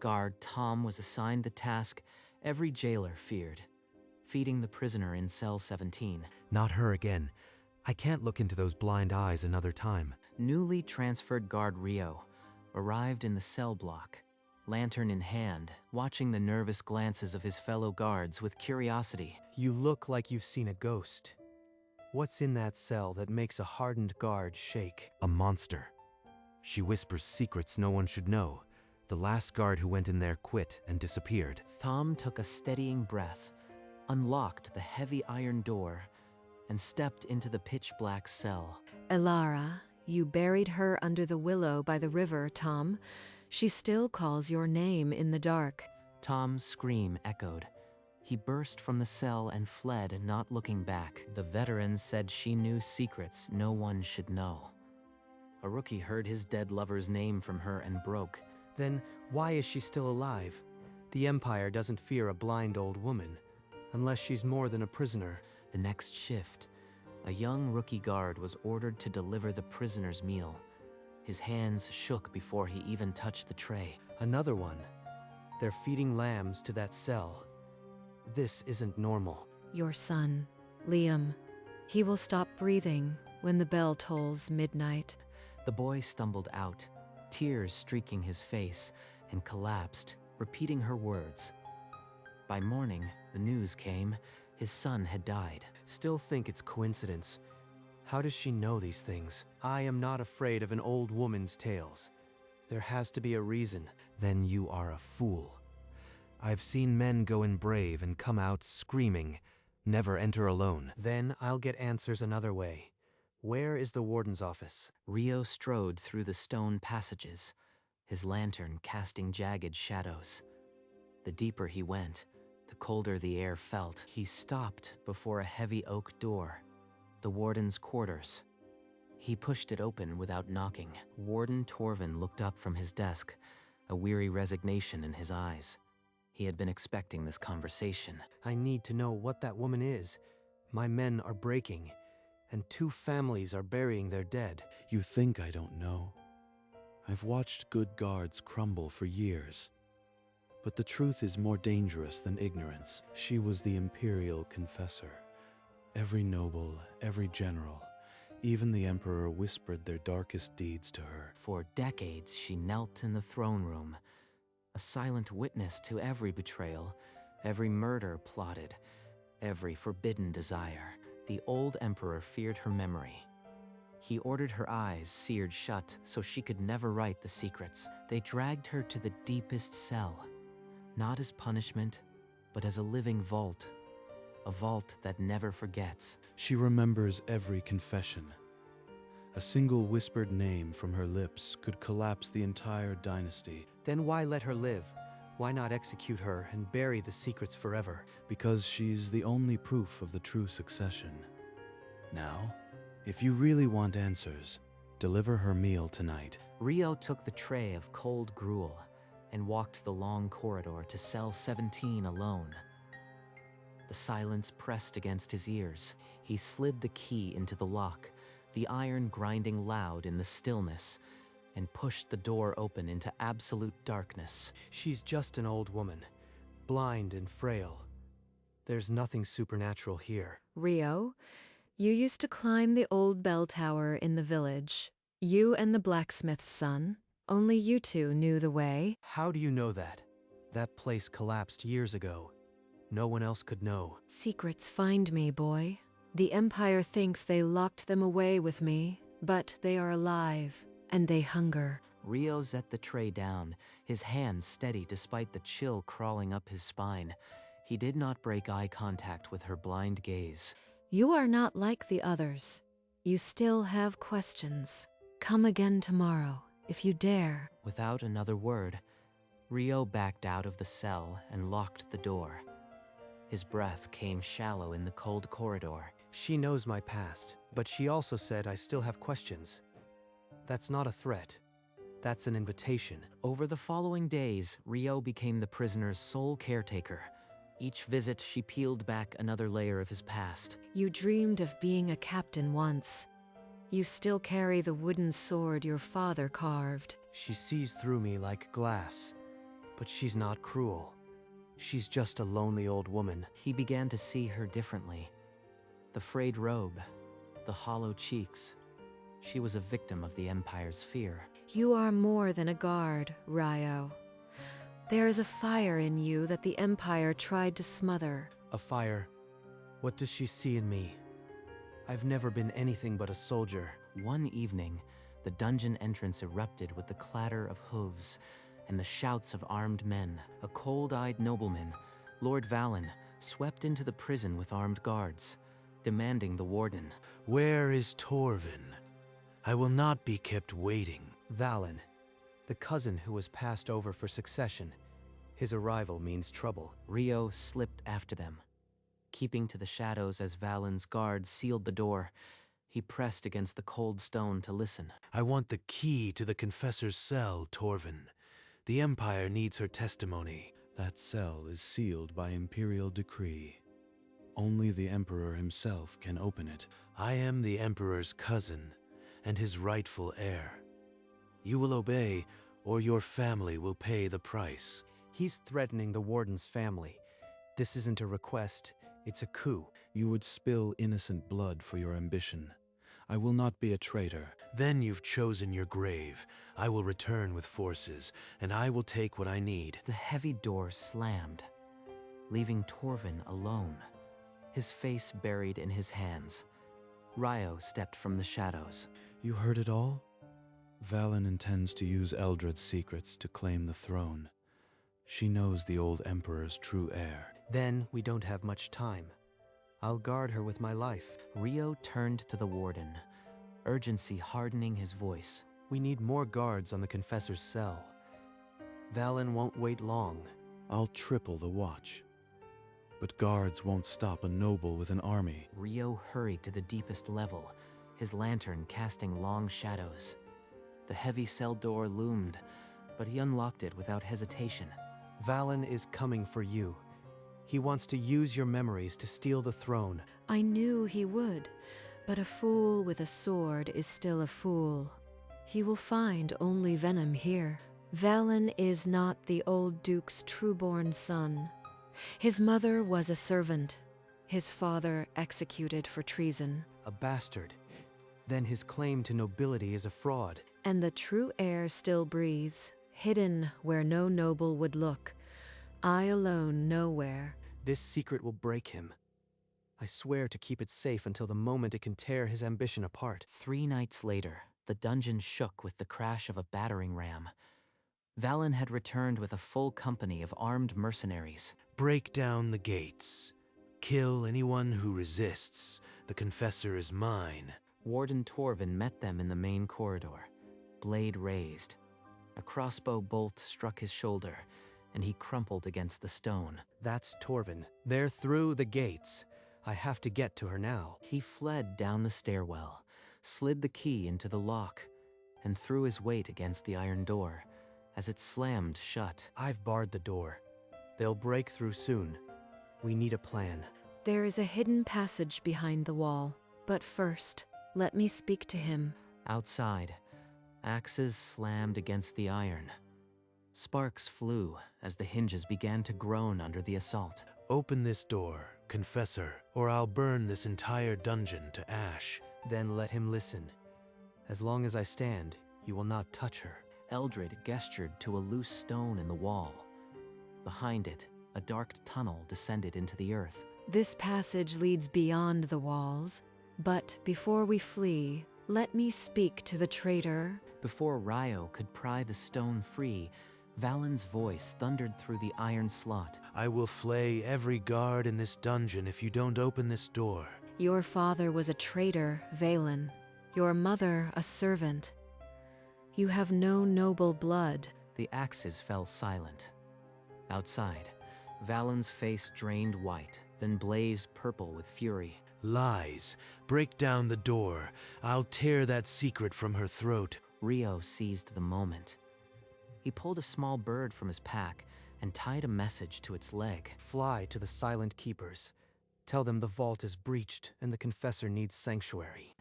Guard Tom was assigned the task every jailer feared: feeding the prisoner in cell 17. Not her again. I can't look into those blind eyes another time. Newly transferred guard Rio arrived in the cell block, lantern in hand, watching the nervous glances of his fellow guards with curiosity. You look like you've seen a ghost. What's in that cell that makes a hardened guard shake? A monster. She whispers secrets no one should know. The last guard who went in there quit and disappeared. Tom took a steadying breath, unlocked the heavy iron door, and stepped into the pitch-black cell. Elara, you buried her under the willow by the river, Tom. She still calls your name in the dark. Tom's scream echoed. He burst from the cell and fled, not looking back. The veteran said she knew secrets no one should know. A rookie heard his dead lover's name from her and broke. Then why is she still alive? The Empire doesn't fear a blind old woman, unless she's more than a prisoner. The next shift, a young rookie guard was ordered to deliver the prisoner's meal. His hands shook before he even touched the tray. Another one. They're feeding lambs to that cell. This isn't normal. Your son, Liam. He will stop breathing when the bell tolls midnight. The boy stumbled out, tears streaking his face, and collapsed, repeating her words. By morning, the news came. His son had died. Still think it's coincidence. How does she know these things? I am not afraid of an old woman's tales. There has to be a reason. Then you are a fool. I've seen men go in brave and come out screaming, never enter alone. Then I'll get answers another way. Where is the warden's office? Rio strode through the stone passages, his lantern casting jagged shadows. The deeper he went, the colder the air felt. He stopped before a heavy oak door, the warden's quarters. He pushed it open without knocking. Warden Torvin looked up from his desk, a weary resignation in his eyes. He had been expecting this conversation. I need to know what that woman is. My men are breaking, and 2 families are burying their dead. You think I don't know? I've watched good guards crumble for years. But the truth is more dangerous than ignorance. She was the imperial confessor. Every noble, every general, even the emperor whispered their darkest deeds to her. For decades, she knelt in the throne room, a silent witness to every betrayal, every murder plotted, every forbidden desire. The old emperor feared her memory. He ordered her eyes seared shut so she could never write the secrets. They dragged her to the deepest cell, not as punishment, but as a living vault. A vault that never forgets. She remembers every confession. A single whispered name from her lips could collapse the entire dynasty. Then why let her live? Why not execute her and bury the secrets forever? Because she's the only proof of the true succession. Now, if you really want answers, deliver her meal tonight. Rio took the tray of cold gruel and walked the long corridor to cell 17 alone. The silence pressed against his ears. He slid the key into the lock, the iron grinding loud in the stillness, and pushed the door open into absolute darkness. She's just an old woman, blind and frail. There's nothing supernatural here. Rio, you used to climb the old bell tower in the village. You and the blacksmith's son. Only you 2 knew the way. How do you know that? That place collapsed years ago. No one else could know. Secrets find me, boy. The Empire thinks they locked them away with me, but they are alive, and they hunger. Rio set the tray down, his hands steady despite the chill crawling up his spine. He did not break eye contact with her blind gaze. You are not like the others. You still have questions. Come again tomorrow, if you dare. Without another word, Rio backed out of the cell and locked the door. His breath came shallow in the cold corridor. She knows my past, but she also said I still have questions. That's not a threat. That's an invitation. Over the following days, Rio became the prisoner's sole caretaker. Each visit, she peeled back another layer of his past. You dreamed of being a captain once. You still carry the wooden sword your father carved. She sees through me like glass. But she's not cruel. She's just a lonely old woman. He began to see her differently. The frayed robe, the hollow cheeks. She was a victim of the Empire's fear. You are more than a guard, Ryo. There is a fire in you that the Empire tried to smother. A fire. What does she see in me? I've never been anything but a soldier. One evening, the dungeon entrance erupted with the clatter of hooves and the shouts of armed men. A cold-eyed nobleman, Lord Valen, swept into the prison with armed guards, demanding the warden. Where is Torvin? I will not be kept waiting. Valen, the cousin who was passed over for succession. His arrival means trouble. Ryo slipped after them, keeping to the shadows as Valen's guards sealed the door. He pressed against the cold stone to listen. I want the key to the confessor's cell, Torvin. The Empire needs her testimony. That cell is sealed by imperial decree. Only the Emperor himself can open it. I am the Emperor's cousin and his rightful heir. You will obey, or your family will pay the price. He's threatening the warden's family. This isn't a request, it's a coup. You would spill innocent blood for your ambition. I will not be a traitor. Then you've chosen your grave. I will return with forces, and I will take what I need. The heavy door slammed, leaving Torvin alone, his face buried in his hands. Ryo stepped from the shadows. You heard it all? Valen intends to use Eldred's secrets to claim the throne. She knows the old Emperor's true heir. Then we don't have much time. I'll guard her with my life. Ryo turned to the warden, urgency hardening his voice. We need more guards on the confessor's cell. Valen won't wait long. I'll triple the watch. But guards won't stop a noble with an army. Ryo hurried to the deepest level, his lantern casting long shadows. The heavy cell door loomed, but he unlocked it without hesitation. Valen is coming for you. He wants to use your memories to steal the throne. I knew he would, but a fool with a sword is still a fool. He will find only venom here. Valen is not the old Duke's true-born son. His mother was a servant, his father executed for treason. A bastard. Then his claim to nobility is a fraud. And the true heir still breathes, hidden where no noble would look. I alone know where. This secret will break him. I swear to keep it safe until the moment it can tear his ambition apart. 3 nights later, the dungeon shook with the crash of a battering ram. Valen had returned with a full company of armed mercenaries. Break down the gates. Kill anyone who resists. The confessor is mine. Warden Torvin met them in the main corridor, blade raised. A crossbow bolt struck his shoulder, and he crumpled against the stone. That's Torvin. They're through the gates. I have to get to her now. He fled down the stairwell, slid the key into the lock, and threw his weight against the iron door as it slammed shut. I've barred the door. They'll break through soon. We need a plan. There is a hidden passage behind the wall, but first, let me speak to him. Outside, axes slammed against the iron. Sparks flew as the hinges began to groan under the assault. Open this door, confessor, or I'll burn this entire dungeon to ash. Then let him listen. As long as I stand, you will not touch her. Eldred gestured to a loose stone in the wall. Behind it, a dark tunnel descended into the earth. This passage leads beyond the walls, but before we flee, let me speak to the traitor. Before Ryo could pry the stone free, Valen's voice thundered through the iron slot. I will flay every guard in this dungeon if you don't open this door. Your father was a traitor, Valen. Your mother a servant. You have no noble blood. The axes fell silent. Outside, Valen's face drained white, then blazed purple with fury. Lies. Break down the door. I'll tear that secret from her throat. Ryo seized the moment. He pulled a small bird from his pack and tied a message to its leg. Fly to the Silent Keepers. Tell them the vault is breached and the confessor needs sanctuary.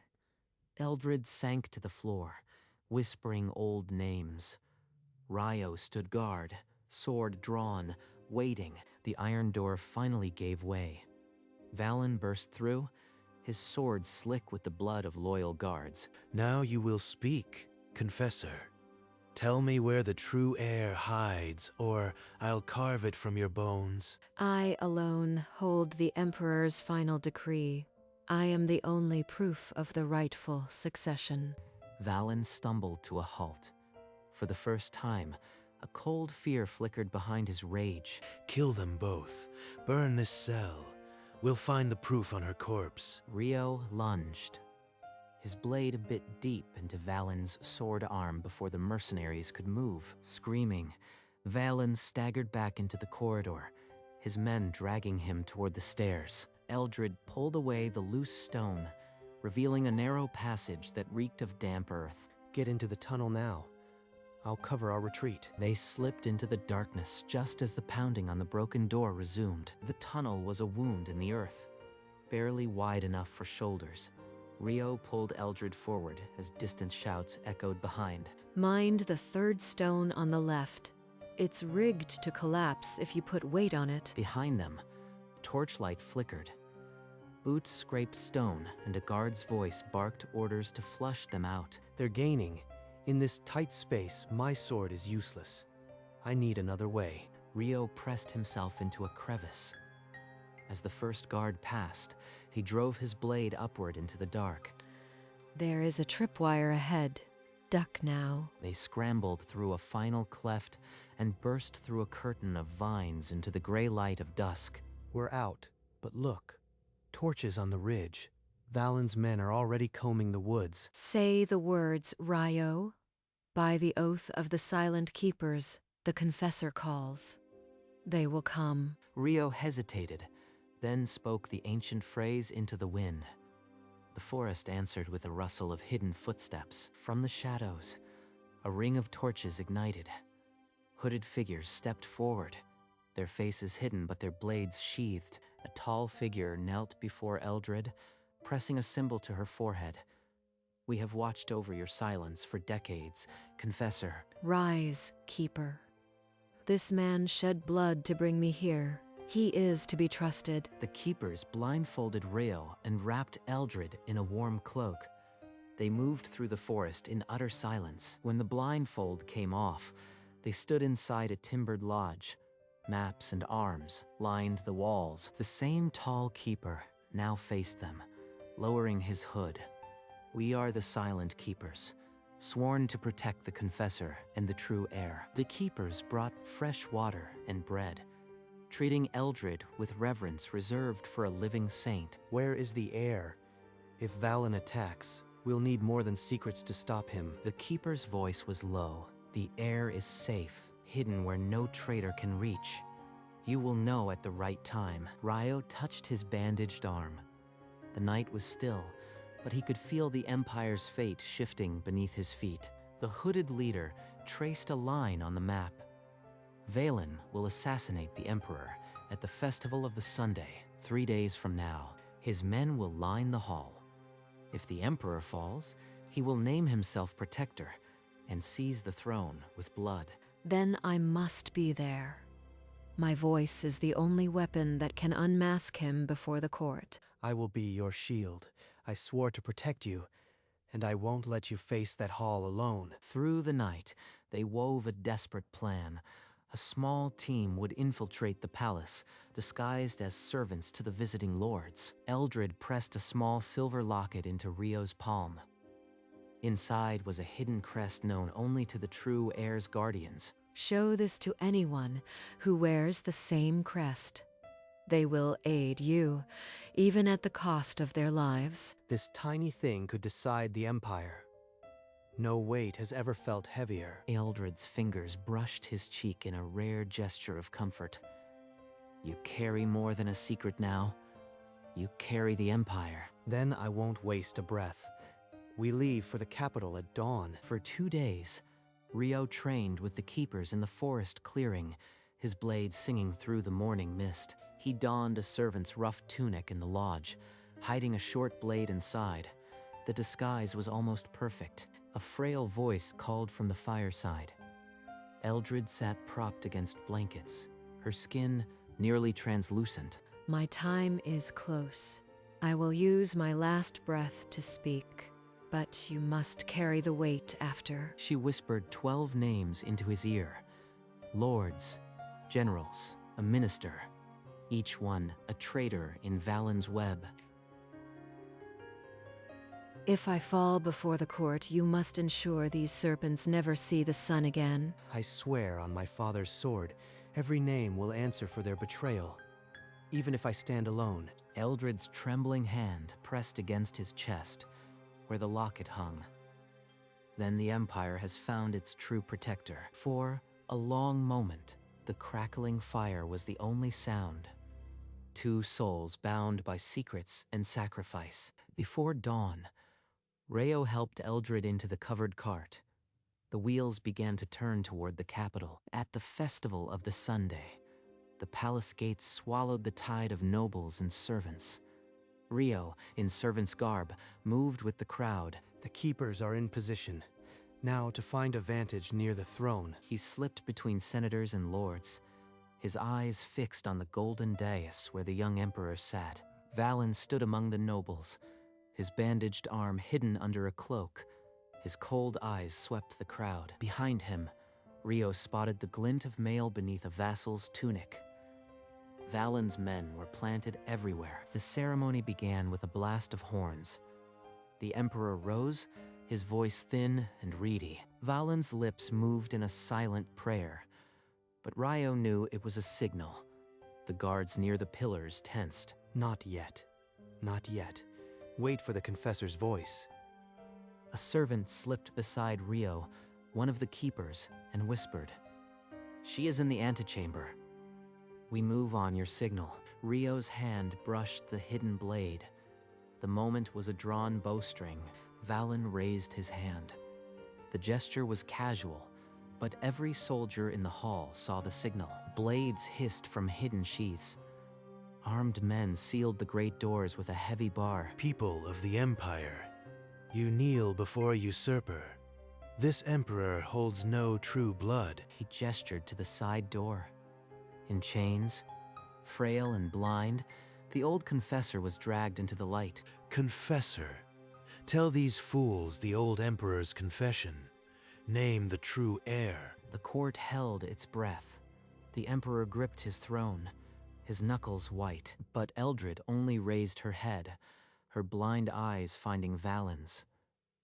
Eldred sank to the floor, whispering old names. Ryo stood guard, sword drawn, waiting. The iron door finally gave way. Valen burst through, his sword slick with the blood of loyal guards. Now you will speak, confessor. Tell me where the true heir hides, or I'll carve it from your bones. I alone hold the Emperor's final decree. I am the only proof of the rightful succession. Valen stumbled to a halt. For the first time, a cold fear flickered behind his rage. Kill them both. Burn this cell. We'll find the proof on her corpse. Rio lunged, his blade bit deep into Valen's sword arm before the mercenaries could move. Screaming, Valen staggered back into the corridor, his men dragging him toward the stairs. Eldred pulled away the loose stone, revealing a narrow passage that reeked of damp earth. Get into the tunnel now. I'll cover our retreat. They slipped into the darkness just as the pounding on the broken door resumed. The tunnel was a wound in the earth, barely wide enough for shoulders. Rio pulled Eldred forward as distant shouts echoed behind. Mind the third stone on the left. It's rigged to collapse if you put weight on it. Behind them, torchlight flickered. Boots scraped stone, and a guard's voice barked orders to flush them out. They're gaining. In this tight space, my sword is useless. I need another way. Rio pressed himself into a crevice. As the first guard passed, he drove his blade upward into the dark. There is a tripwire ahead. Duck now. They scrambled through a final cleft and burst through a curtain of vines into the gray light of dusk. We're out, but look. Torches on the ridge. Valen's men are already combing the woods. Say the words, Rio. By the oath of the Silent Keepers, the Confessor calls. They will come. Rio hesitated, then spoke the ancient phrase into the wind. The forest answered with a rustle of hidden footsteps. From the shadows, a ring of torches ignited. Hooded figures stepped forward, their faces hidden but their blades sheathed. A tall figure knelt before Eldred, pressing a symbol to her forehead. We have watched over your silence for decades, Confessor. Rise, Keeper. This man shed blood to bring me here. He is to be trusted. The keepers blindfolded Rio and wrapped Eldred in a warm cloak. They moved through the forest in utter silence. When the blindfold came off, they stood inside a timbered lodge. Maps and arms lined the walls. The same tall keeper now faced them, lowering his hood. We are the Silent Keepers, sworn to protect the Confessor and the true heir. The keepers brought fresh water and bread, treating Eldred with reverence reserved for a living saint. Where is the heir? If Valen attacks, we'll need more than secrets to stop him. The keeper's voice was low. The heir is safe, hidden where no traitor can reach. You will know at the right time. Rio touched his bandaged arm. The night was still, but he could feel the Empire's fate shifting beneath his feet. The hooded leader traced a line on the map. Valen will assassinate the Emperor at the Festival of the Sunday, 3 days from now. His men will line the hall. If the Emperor falls, he will name himself Protector and seize the throne with blood. Then I must be there. My voice is the only weapon that can unmask him before the court. I will be your shield. I swore to protect you, and I won't let you face that hall alone. Through the night, they wove a desperate plan. A small team would infiltrate the palace, disguised as servants to the visiting lords. Eldred pressed a small silver locket into Rio's palm. Inside was a hidden crest known only to the true heir's guardians. Show this to anyone who wears the same crest. They will aid you, even at the cost of their lives. This tiny thing could decide the Empire. No weight has ever felt heavier. Eldred's fingers brushed his cheek in a rare gesture of comfort. You carry more than a secret now. You carry the Empire. Then I won't waste a breath. We leave for the capital at dawn. For 2 days, Rio trained with the keepers in the forest clearing, his blade singing through the morning mist. He donned a servant's rough tunic in the lodge, hiding a short blade inside. The disguise was almost perfect. A frail voice called from the fireside. Eldred sat propped against blankets, her skin nearly translucent. My time is close. I will use my last breath to speak, but you must carry the weight after. She whispered 12 names into his ear. Lords, generals, a minister, each one a traitor in Valen's web. If I fall before the court, you must ensure these serpents never see the sun again. I swear on my father's sword, every name will answer for their betrayal, even if I stand alone. Eldred's trembling hand pressed against his chest, where the locket hung. Then the Empire has found its true protector. For a long moment, the crackling fire was the only sound. Two souls bound by secrets and sacrifice. Before dawn, Rayo helped Eldred into the covered cart. The wheels began to turn toward the capital. At the festival of the Sunday, the palace gates swallowed the tide of nobles and servants. Rio, in servant's garb, moved with the crowd. The keepers are in position. Now to find a vantage near the throne. He slipped between senators and lords, his eyes fixed on the golden dais where the young emperor sat. Valen stood among the nobles, his bandaged arm hidden under a cloak. His cold eyes swept the crowd. Behind him, Rio spotted the glint of mail beneath a vassal's tunic. Valen's men were planted everywhere. The ceremony began with a blast of horns. The emperor rose, his voice thin and reedy. Valen's lips moved in a silent prayer, but Rio knew it was a signal. The guards near the pillars tensed. Not yet. Not yet. Wait for the confessor's voice. A servant slipped beside Rio, one of the keepers, and whispered, "She is in the antechamber. We move on your signal." Rio's hand brushed the hidden blade. The moment was a drawn bowstring. Valen raised his hand. The gesture was casual, but every soldier in the hall saw the signal. Blades hissed from hidden sheaths. Armed men sealed the great doors with a heavy bar. People of the Empire, you kneel before a usurper. This emperor holds no true blood. He gestured to the side door. In chains, frail and blind, the old confessor was dragged into the light. Confessor, tell these fools the old emperor's confession. Name the true heir. The court held its breath. The emperor gripped his throne, his knuckles white, but Eldred only raised her head, her blind eyes finding Valen's.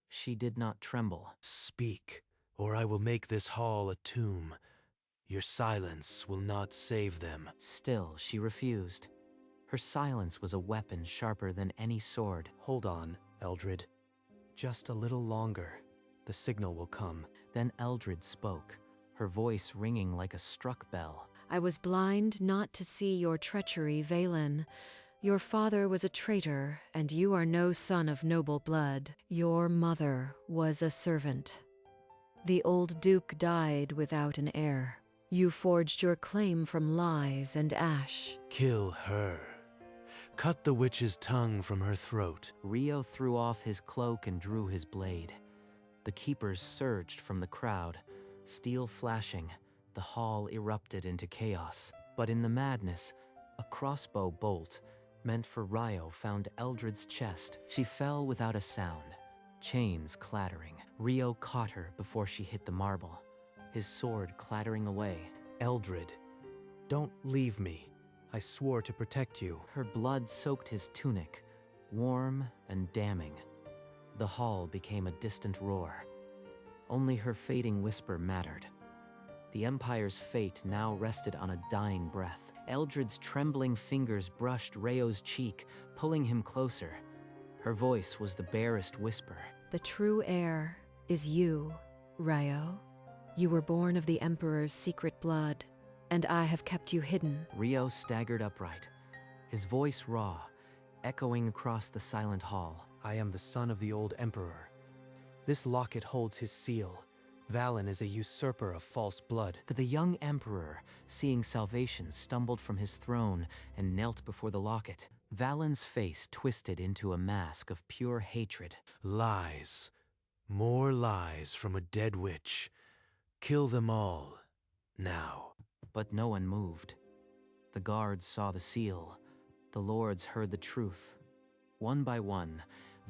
She did not tremble. Speak, or I will make this hall a tomb. Your silence will not save them. Still, she refused. Her silence was a weapon sharper than any sword. Hold on, Eldred. Just a little longer. The signal will come. Then Eldred spoke, her voice ringing like a struck bell. I was blind not to see your treachery, Valen. Your father was a traitor, and you are no son of noble blood. Your mother was a servant. The old duke died without an heir. You forged your claim from lies and ash. Kill her. Cut the witch's tongue from her throat. Rio threw off his cloak and drew his blade. The keepers surged from the crowd, steel flashing. The hall erupted into chaos. But in the madness, a crossbow bolt meant for Rio found Eldred's chest. She fell without a sound, chains clattering. Rio caught her before she hit the marble, his sword clattering away. Eldred, don't leave me. I swore to protect you. Her blood soaked his tunic, warm and damning. The hall became a distant roar. Only her fading whisper mattered. The Empire's fate now rested on a dying breath. Eldred's trembling fingers brushed Rayo's cheek, pulling him closer. Her voice was the barest whisper. The true heir is you, Rayo. You were born of the Emperor's secret blood, and I have kept you hidden. Rio staggered upright, his voice raw, echoing across the silent hall. I am the son of the old Emperor. This locket holds his seal. Valen is a usurper of false blood. The young emperor, seeing salvation, stumbled from his throne and knelt before the locket. Valen's face twisted into a mask of pure hatred. Lies. More lies from a dead witch. Kill them all, now. But no one moved. The guards saw the seal. The lords heard the truth. One by one,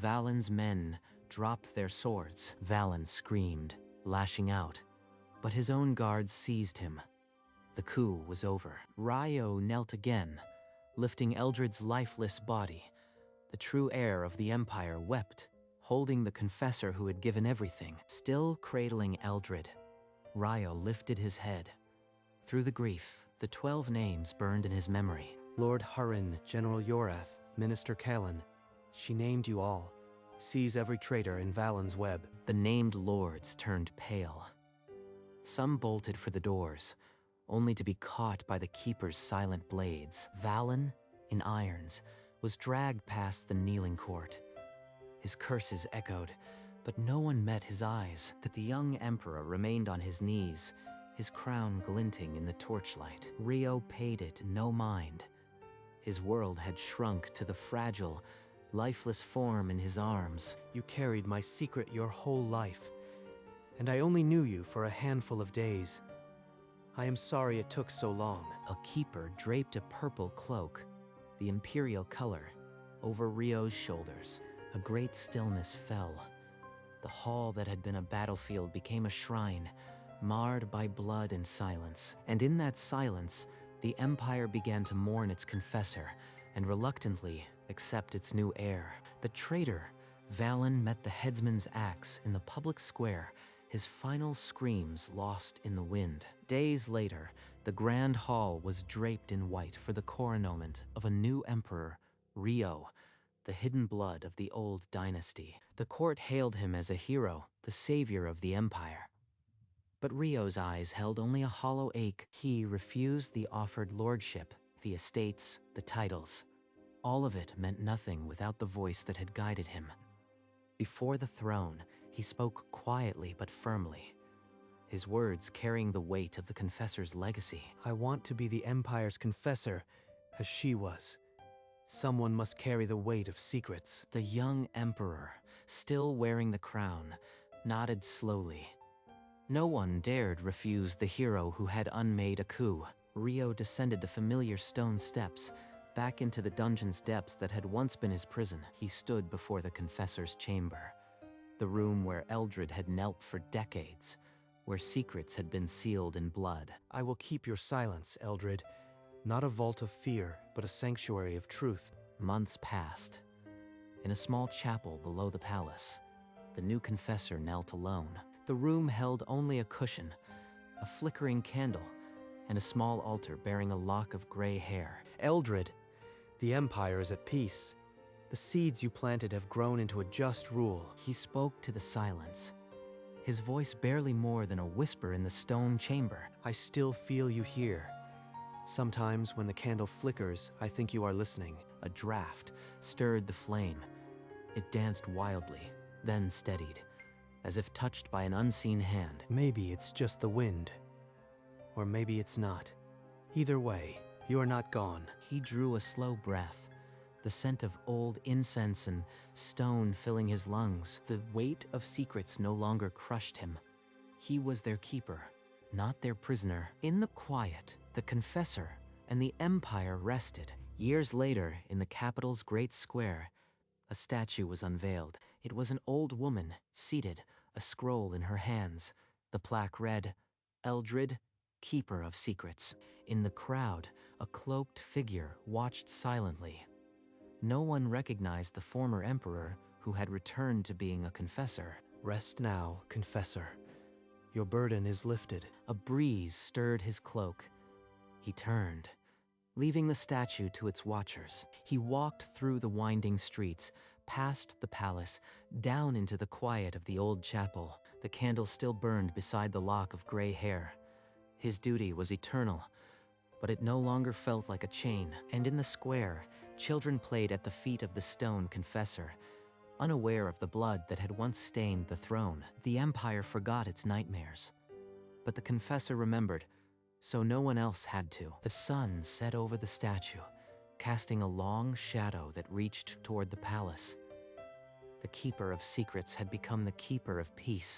Valen's men dropped their swords. Valen screamed, lashing out, but his own guards seized him. The coup was over. Ryo knelt again, lifting Eldred's lifeless body. The true heir of the Empire wept, holding the confessor who had given everything. Still cradling Eldred, Ryo lifted his head. Through the grief, the 12 names burned in his memory. Lord Hurren, General Yorath, Minister Callan. She named you all. Seize every traitor in Valen's web. The named lords turned pale. Some bolted for the doors, only to be caught by the Keeper's silent blades. Valen, in irons, was dragged past the kneeling court. His curses echoed, but no one met his eyes. That the young emperor remained on his knees, his crown glinting in the torchlight. Ryo paid it no mind. His world had shrunk to the fragile, lifeless form in his arms. You carried my secret your whole life, and I only knew you for a handful of days. I am sorry it took so long. A keeper draped a purple cloak, the imperial color, over Ryo's shoulders. A great stillness fell. The hall that had been a battlefield became a shrine, marred by blood and silence. And in that silence, the Empire began to mourn its confessor, and reluctantly accept its new heir. The traitor, Valen, met the headsman's axe in the public square, his final screams lost in the wind. Days later, the grand hall was draped in white for the coronament of a new emperor, Ryo, the hidden blood of the old dynasty. The court hailed him as a hero, the savior of the empire. But Ryo's eyes held only a hollow ache. He refused the offered lordship, the estates, the titles. All of it meant nothing without the voice that had guided him. Before the throne, he spoke quietly but firmly, his words carrying the weight of the confessor's legacy. I want to be the Empire's confessor, as she was. Someone must carry the weight of secrets. The young emperor, still wearing the crown, nodded slowly. No one dared refuse the hero who had unmade a coup. Ryo descended the familiar stone steps, back into the dungeon's depths that had once been his prison. He stood before the confessor's chamber, the room where Eldred had knelt for decades, where secrets had been sealed in blood. I will keep your silence, Eldred. Not a vault of fear, but a sanctuary of truth. Months passed. In a small chapel below the palace, the new confessor knelt alone. The room held only a cushion, a flickering candle, and a small altar bearing a lock of gray hair. Eldred, the Empire is at peace. The seeds you planted have grown into a just rule. He spoke to the silence, his voice barely more than a whisper in the stone chamber. I still feel you here. Sometimes when the candle flickers, I think you are listening. A draft stirred the flame. It danced wildly, then steadied, as if touched by an unseen hand. Maybe it's just the wind. Or maybe it's not. Either way, you are not gone. He drew a slow breath, the scent of old incense and stone filling his lungs. The weight of secrets no longer crushed him. He was their keeper, not their prisoner. In the quiet, the confessor and the Empire rested. Years later, in the capital's great square, a statue was unveiled. It was an old woman, seated, a scroll in her hands. The plaque read, "Eldred, Keeper of Secrets." In the crowd, a cloaked figure watched silently. No one recognized the former emperor who had returned to being a confessor. Rest now, confessor. Your burden is lifted. A breeze stirred his cloak. He turned, leaving the statue to its watchers. He walked through the winding streets, past the palace, down into the quiet of the old chapel. The candle still burned beside the lock of gray hair. His duty was eternal, but it no longer felt like a chain. And in the square, children played at the feet of the stone confessor, unaware of the blood that had once stained the throne. The Empire forgot its nightmares, but the confessor remembered, so no one else had to. The sun set over the statue, casting a long shadow that reached toward the palace. The Keeper of Secrets had become the Keeper of Peace.